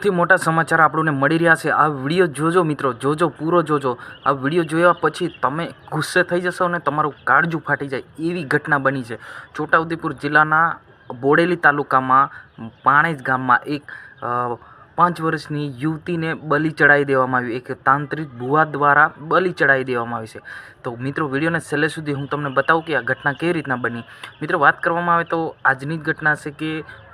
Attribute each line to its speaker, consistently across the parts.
Speaker 1: સૌથી મોટા સમાચાર આપણને મળી રહ્યા છે। આ વિડીયો જોજો મિત્રો, જોજો, પૂરો જોજો। આ વિડીયો જોયા પછી તમે ગુસ્સે થઈ જશો અને તમારું કાળજું ફાટી જાય એવી ઘટના બની છે। છોટાઉદેપુર જિલ્લાના બોડેલી તાલુકામાં પાણેજ ગામમાં એક 5 વર્ષની યુવતીને બલિ ચડાવી દેવામાં આવી। એક તાંત્રિક ભુવા દ્વારા બલિ ચડાવી દેવામાં આવી છે। તો મિત્રો વિડીયોને છેલ્લે સુધી હું તમને બતાવું કે આ ઘટના કેવી રીતના બની। મિત્રો વાત કરવામાં આવે તો આજની જ ઘટના છે કે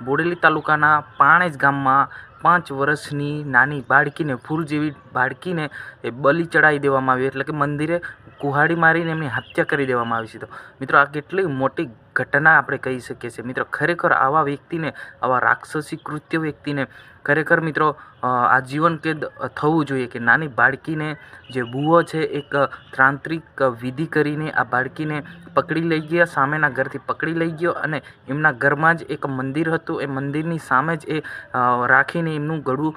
Speaker 1: બોડેલી તાલુકાના પાણેજ ગામમાં 5 વર્ષની નાની બાળકીને, ફૂલ જેવી બાળકીને એ બલિ ચડાવી દેવામાં આવી, એટલે કે મંદિરે કુહાડી મારીને એમની હત્યા કરી દેવામાં આવી છે। તો મિત્રો આ કેટલી મોટી ઘટના આપણે કહી શકીએ છીએ। મિત્રો ખરેખર આવા વ્યક્તિને, આવા રાક્ષસી કૃત્ય વ્યક્તિને ખરેખર મિત્રો આજીવન કેદ થવું જોઈએ કે નાની બાળકીને જે ભૂવો છે એક તાંત્રિક વિધિ કરીને આ બાળકીને પકડી લઈ ગયા, સામેના ઘરથી પકડી લઈ ગયો અને એમના ઘરમાં જ એક મંદિર હતું, એ મંદિરની સામે જ એ રાખીને એમનું ગળું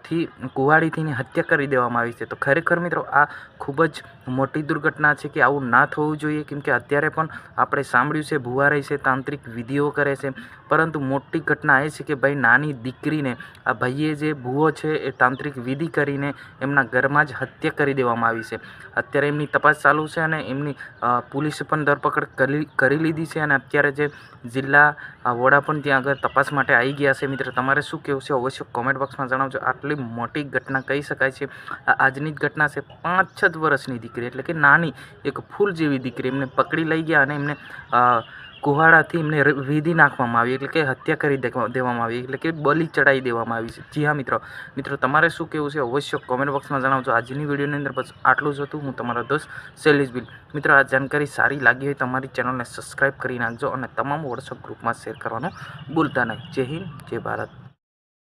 Speaker 1: થી કુવાડીથી હત્યા કરી દેવામાં આવી છે। તો ખરેખર મિત્રો આ ખૂબ જ મોટી દુર્ઘટના છે કે આવું ના થવું જોઈએ, કેમ કે અત્યારે પણ આપણે સાંભળ્યું છે ભુવા રહે છે, તાંત્રિક વિધિઓ કરે છે, પરંતુ મોટી ઘટના એ છે કે ભાઈ નાની દીકરીને આ ભાઈએ જે ભુવો છે એ તાંત્રિક વિધિ કરીને એમના ઘરમાં જ હત્યા કરી દેવામાં આવી છે। અત્યારે એમની તપાસ ચાલુ છે અને એમની પોલીસે પણ ધરપકડ કરી લીધી છે અને અત્યારે જે જિલ્લા વડા પણ ત્યાં આગળ તપાસ માટે આવી ગયા છે। મિત્રો તમારે શું કહેવું છે અવશ્ય કોમેન્ટ બોક્સમાં જણાવજો। આટલી મોટી ઘટના કહી શકાય છે, આજની જ ઘટના છે। 5 વર્ષની દીકરી, એટલે કે નાની એક ફૂલ જેવી દીકરી, એમને પકડી લઈ ગયા અને એમને કુહાડાથી એમને વિધિ નાખવામાં આવી, એટલે કે હત્યા કરી દેવામાં આવી, એટલે કે બલિ ચડાવી દેવામાં આવી છે। જી હા મિત્રો તમારે શું કહેવું છે અવશ્ય કોમેન્ટ બોક્સમાં જણાવજો। આજની વિડીયોની અંદર બસ આટલું જ હતું। હું તમારો દોસ્ત શૈલેષ બિલ। મિત્રો આ જાણકારી સારી લાગી હોય તો અમારી ચેનલને સબસ્ક્રાઈબ કરી નાખજો અને તમામ વોટ્સઅપ ગ્રુપમાં શેર કરવાનું ભૂલતા નહીં। જય હિન્દ, જય ભારત।